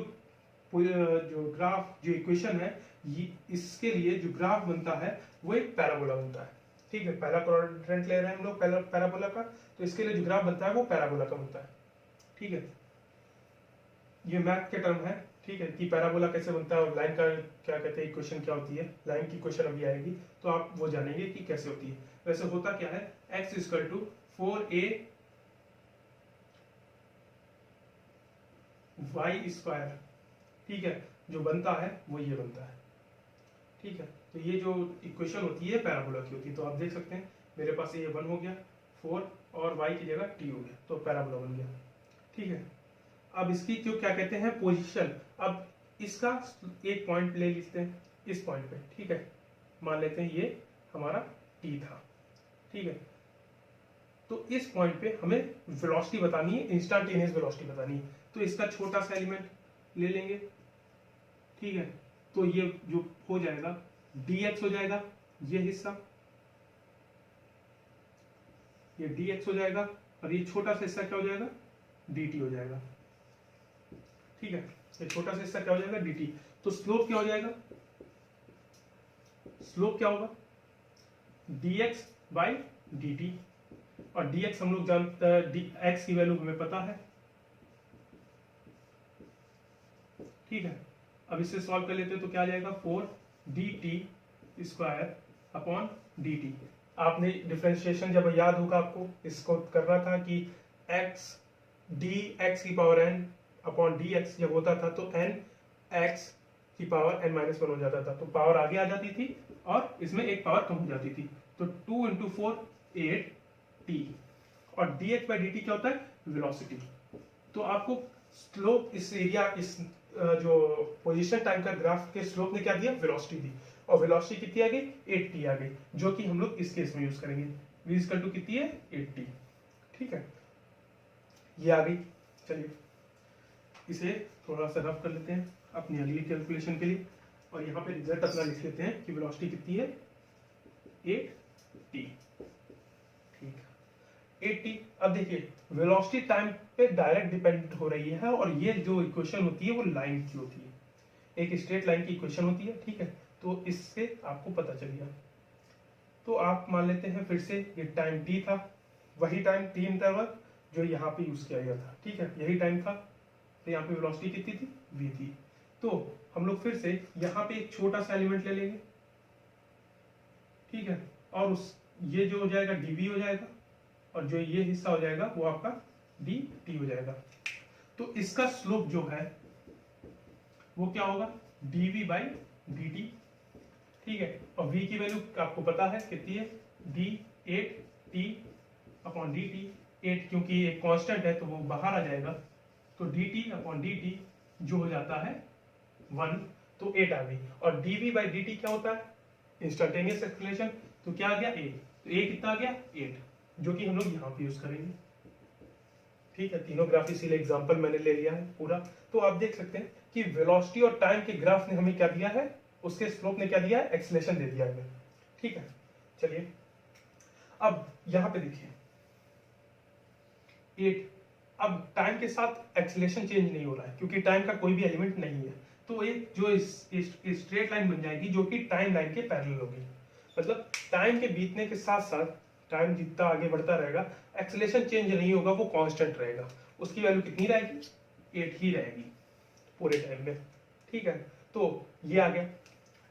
ग्राफ, जो इक्वेशन है, ये इसके लिए जो ग्राफ बनता है वो एक पैराबोला बनता है। ठीक है, पहला क्वाड्रेंट ले रहे हैं हम लोग पैराबोला का, तो इसके लिए जो ग्राफ बनता है वो पैराबोला का बनता है। ठीक है, ये मैथ के टर्म है। ठीक है, कि पैराबोला कैसे बनता है और लाइन का क्या कहते हैं, इक्वेशन क्या होती है। लाइन की इक्वेशन अभी आएगी तो आप वो जानेंगे कि कैसे होती है। वैसे होता क्या है, x equal to 4a y²। ठीक है, जो बनता है वो ये बनता है। ठीक है, तो ये जो इक्वेशन होती है पैराबोला की होती है। तो आप देख सकते हैं मेरे पास ये 1 हो गया, 4 और y की जगह t हो गया, तो पैराबोला बन गया। ठीक है, अब इसकी जो क्या कहते हैं पोजीशन, अब इसका एक पॉइंट ले लेते हैं इस पॉइंट पे। ठीक है, मान लेते हैं ये हमारा t था। ठीक है, तो इस पॉइंट पे हमें वेलोसिटी बतानी है, इंस्टेंटेनियस वेलोसिटी बतानी है। तो इसका छोटा सा एलिमेंट ले लेंगे। ठीक है, तो ये जो हो जाएगा dx हो जाएगा, ये हिस्सा ये dx हो जाएगा, और ये छोटा सा हिस्सा क्या हो जाएगा, dt हो जाएगा। ठीक है, ये छोटा सा हिस्सा क्या हो जाएगा, dt। तो स्लोप क्या हो जाएगा, स्लोप क्या होगा, dx बाई dt। और dx हम लोग जानते हैं, x की वैल्यू हमें पता है। ठीक है, अब इससे सॉल्व कर लेते हैं तो क्या आ जाएगा, 4dt² अपॉन dt। आपने डिफरेंशिएशन जब याद होगा आपको, इसको करना था कि x dx की पावर n अपॉन dx जब होता था तो n x की पावर n-1 हो जाता था, तो पावर आगे आ जाती थी और इसमें एक पावर कम हो जाती थी। तो 2 × 4 8t, और dx बाई dt क्या होता है, वेलोसिटी। तो आपको स्लोप, इस एरिया, इस जो पोजीशन टाइम का ग्राफ के स्लोप ने क्या दिया, वेलोसिटी दी। और वेलोसिटी कितनी आ गई, 8t आ गई, जो कि हम लोग इस केस में यूज करेंगे। v इक्वल टू कितनी है, 8t। ठीक है, ये आ गई। चलिए इसे थोड़ा सा रफ कर लेते हैं अपनी अगली कैलकुलेशन के लिए, और यहाँ पे रिजल्ट अपना लिख लेते हैं कि वेलोसिटी कितनी है, 8t। ठीक है, 8t। अब देखिए वेलोसिटी टाइम पे डायरेक्ट डिपेंड हो रही है, और ये जो इक्वेशन होती है वो लाइन की होती है, एक स्ट्रेट लाइन की इक्वेशन होती है। ठीक है, तो इससे आपको पता चल गया। तो आप मान लेते हैं फिर से ये टाइम t था, वही टाइम t इंटरवल जो यहाँ पे यूज किया गया था। ठीक है, यही टाइम था, तो यहाँ पे वेलोसिटी कितनी थी, v थी। तो हम लोग फिर से यहाँ पे एक छोटा सा एलिमेंट ले लेंगे। ठीक है, और उस ये जो हो जाएगा dv हो जाएगा, और जो ये हिस्सा हो जाएगा वो आपका dt हो जाएगा। तो इसका स्लोप जो है वो क्या होगा, dv बाई dt। ठीक है, और v की वैल्यू आपको पता है कितनी है, d8t अपॉन dt। 8 क्योंकि एक कांस्टेंट है तो वो बाहर आ जाएगा, तो dt अपॉन dt जो हो जाता है 1, तो 8 आ गई। और dv बाई dt क्या होता है, इंस्टेंटेनियस एक्सेलरेशन। तो क्या आ गया, a। तो a कितना आ गया, 8, जो कि हम लोग यहाँ पे यूज करेंगे। ठीक है, तीनों ग्राफ इसीलिए एग्जांपल मैंने ले लिया है पूरा। तो आप देख सकते हैं कि वेलोसिटी और टाइम के ग्राफ ने हमें क्या दिया है, उसके स्लोप ने क्या दिया है, एक्सेलरेशन दे दिया है। ठीक है, चलिए अब यहाँ पे देखिए 8। अब टाइम के साथ एक्सेलरेशन चेंज नहीं हो रहा है क्योंकि टाइम का कोई भी एलिमेंट नहीं है, तो एक जो स्ट्रेट लाइन बन जाएगी जो कि टाइम लाइन के पैरेलल होगी। मतलब टाइम के बीतने के साथ साथ टाइम जितना आगे बढ़ता रहेगा एक्सेलरेशन चेंज नहीं होगा, वो कांस्टेंट रहेगा। उसकी वैल्यू कितनी रहेगी, 8 ही रहेगी पूरे टाइम में। ठीक है, तो ये आ गया।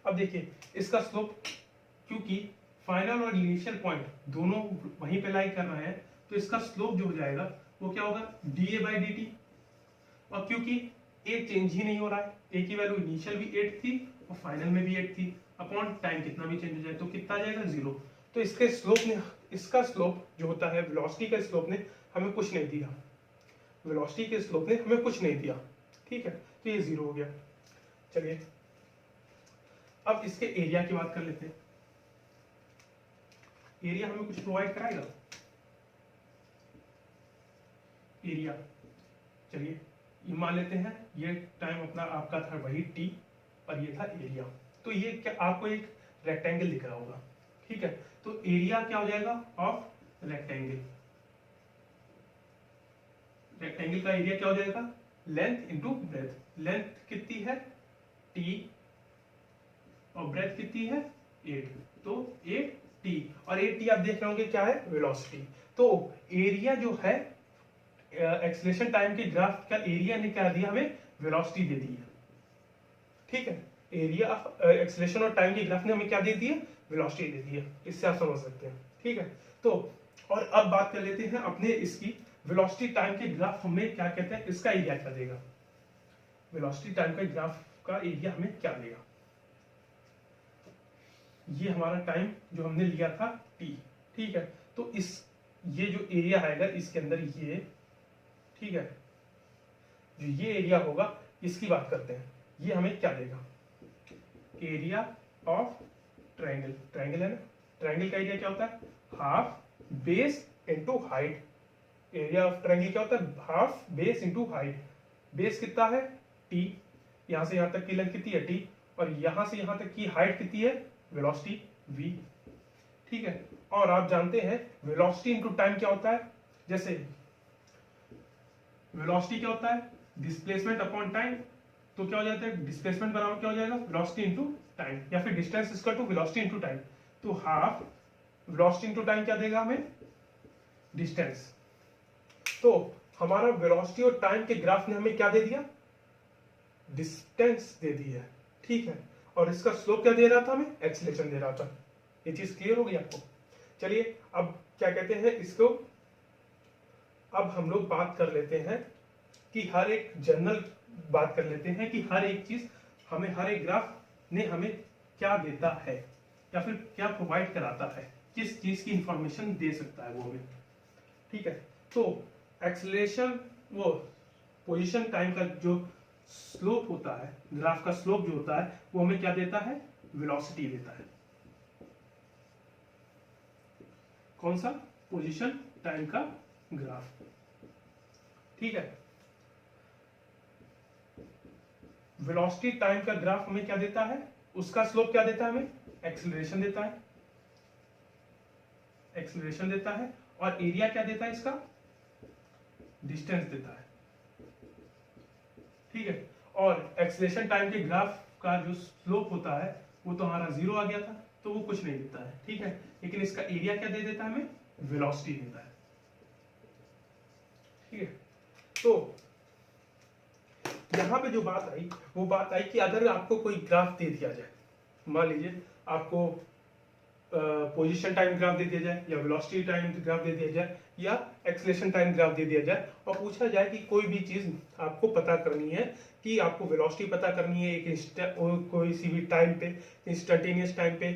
अब देखिए इसका स्लोप, क्योंकि फाइनल और इनिशियल पॉइंट दोनों वहीं पे लाई कर रहे हैं, तो इसका स्लोप जो हो जाएगा वो क्या होगा, dA बाई dt। और क्योंकि a चेंज ही नहीं हो रहा है, a की वैल्यू इनिशियल भी 8 थी और फाइनल में भी 8 थी, अपॉन टाइम कितना भी चेंज हो जाए तो कितना आ जाएगा, 0। तो इसके स्लोप ने, इसका स्लोप जो होता है, वेलोसिटी का स्लोप ने हमें कुछ नहीं दिया, वेलोसिटी के स्लोप ने हमें कुछ नहीं दिया, ठीक है, तो ये 0 हो गया। चलिए अब इसके एरिया की बात कर लेते हैं। एरिया हमें कुछ प्रोवाइड कराएगा, एरिया, चलिए ये मान लेते हैं ये टाइम अपना आपका था वही t और ये था एरिया। तो ये क्या आपको एक रेक्टेंगल दिख रहा होगा, ठीक है, तो एरिया क्या हो जाएगा ऑफ रेक्टेंगल, रेक्टेंगल का एरिया क्या हो जाएगा, लेंथ इंटू ब्रेथ। लेंथ कितनी है t और ब्रेथ कितनी है 8, तो 8t, और 8t आप देख रहे होंगे क्या है, वेलोसिटी। तो एरिया जो है एक्सेलरेशन टाइम के ग्राफ का एरिया ने क्या दिया, हमें वेलोसिटी दे दी है, ठीक है, एरिया ऑफ एक्सेलरेशन और टाइम के ग्राफ ने हमें क्या दे दी है, वेलोसिटी दे दी है। इससे आप समझ सकते हैं, ठीक है। तो और अब बात कर लेते हैं अपने इसकी वेलोसिटी टाइम के ग्राफ हमें क्या कहते हैं, इसका एरिया क्या देगा, वेलोसिटी टाइम का ग्राफ का एरिया हमें क्या देगा। ये हमारा टाइम जो हमने लिया था t, ठीक है, तो इस ये जो एरिया आएगा इसके अंदर ये, ठीक है, जो ये एरिया होगा इसकी बात करते हैं, ये हमें क्या देगा, एरिया ऑफ ट्रायंगल, ट्रायंगल है ना, ट्रायंगल का एरिया क्या होता है, half base into height. Area of triangle क्या होता है, half base into height. Base कितना है t, यहां से यहां तक की लेंथ कितनी है t, और यहां से यहां तक की हाइट कितनी है, वेलोसिटी v, ठीक है। और आप जानते हैं वेलोसिटी इनटू टाइम क्या होता है, जैसे वेलोसिटी क्या होता है, डिस्प्लेसमेंट अपॉन टाइम, तो क्या हो जाता है, डिस्प्लेसमेंट बराबर क्या हो जाएगा, वेलोसिटी इनटू टाइम, या फिर distance equal to velocity into time. तो हाफ वेलोसिटी इनटू टाइम क्या देगा हमें, डिस्टेंस। तो हमारा वेलोसिटी और टाइम के ग्राफ ने हमें क्या दे दिया, डिस्टेंस दे दी है, ठीक है, और इसका स्लोप क्या दे रहा था हमें, एक्सीलरेशन दे रहा था। ये चीज क्लियर हो गई आपको। चलिए अब क्या कहते हैं इसको, अब हम लोग बात कर लेते हैं कि हर एक जनरल बात कर लेते हैं कि हर एक चीज हमें, हर एक ग्राफ ने हमें क्या देता है या फिर क्या प्रोवाइड कराता है, किस चीज की इंफॉर्मेशन दे सकता है वो हमें, ठीक है। तो एक्सेलरेशन, वो पोजीशन टाइम का जो स्लोप होता है, ग्राफ का स्लोप जो होता है वो हमें क्या देता है, वेलोसिटी देता है। कौन सा, पोजीशन टाइम का ग्राफ, ठीक है। वेलोसिटी टाइम का ग्राफ हमें क्या देता है, उसका स्लोप क्या देता है हमें, एक्सेलरेशन देता है, एक्सेलरेशन देता है, और एरिया क्या देता है इसका, डिस्टेंस देता है, ठीक है। और एक्सेलरेशन टाइम के ग्राफ का जो स्लोप होता है वो तो हमारा 0 आ गया था, तो वो कुछ नहीं देता है, ठीक है, लेकिन इसका एरिया क्या दे देता है हमें, वेलोसिटी देता है, ठीक है। तो यहां पे जो बात आई वो बात आई कि अगर आपको कोई ग्राफ दे दिया जाए, मान लीजिए आपको पोजीशन टाइम ग्राफ दे दिया जाए, या वेलोसिटी टाइम ग्राफ दे दिया जाए, या एक्सेलरेशन टाइम ग्राफ दे दिया जाए, और पूछा जाए कि कोई भी चीज आपको पता करनी है, कि आपको वेलोसिटी पता करनी है एक कोई सी भी टाइम पे, इंस्टेंटेनियस टाइम पे,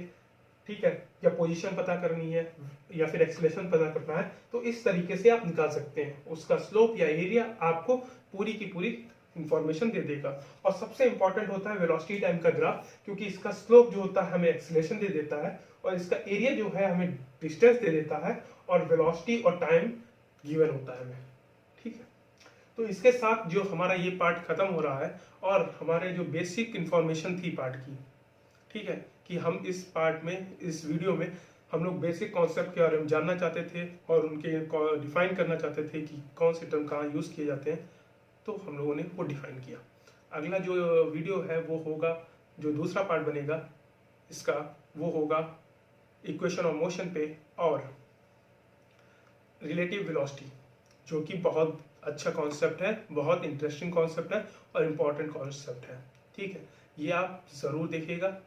ठीक है, या पोजीशन पता करनी है, या फिर एक्सेलरेशन पता करना है, तो इस तरीके से आप निकाल सकते हैं। उसका स्लोप या एरिया आपको पूरी की पूरी इंफॉर्मेशन दे देगा। और सबसे इंपॉर्टेंट होता है वेलोसिटी टाइम का ग्राफ, क्योंकि इसका स्लोप जो होता है हमें एक्सेलरेशन दे देता है, और इसका एरिया जो है हमें डिस्टेंस दे देता है, और वेलोसिटी और टाइम गिवन होता है हमें, ठीक है। तो इसके साथ जो हमारा ये पार्ट खत्म हो रहा है, और हमारे जो बेसिक इंफॉर्मेशन थी पार्ट की, ठीक है, कि हम इस पार्ट में, इस वीडियो में हम लोग बेसिक कॉन्सेप्ट के बारे में जानना चाहते थे, और उनके डिफाइन करना चाहते थे कि कौन से टर्म कहाँ यूज़ किए जाते हैं, तो हम लोगों ने वो डिफाइन किया। अगला जो वीडियो है वो होगा, जो दूसरा पार्ट बनेगा इसका, वो होगा इक्वेशन ऑफ मोशन पे और रिलेटिव वेलोसिटी, जो कि बहुत अच्छा कॉन्सेप्ट है, बहुत इंटरेस्टिंग कॉन्सेप्ट है और इम्पॉर्टेंट कॉन्सेप्ट है, ठीक है। ये आप ज़रूर देखिएगा।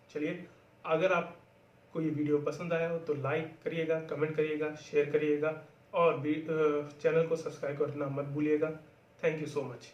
चलिए, अगर आपको ये वीडियो पसंद आया हो तो लाइक करिएगा, कमेंट करिएगा, शेयर करिएगा, और चैनल को सब्सक्राइब करना मत भूलिएगा। Thank you so much.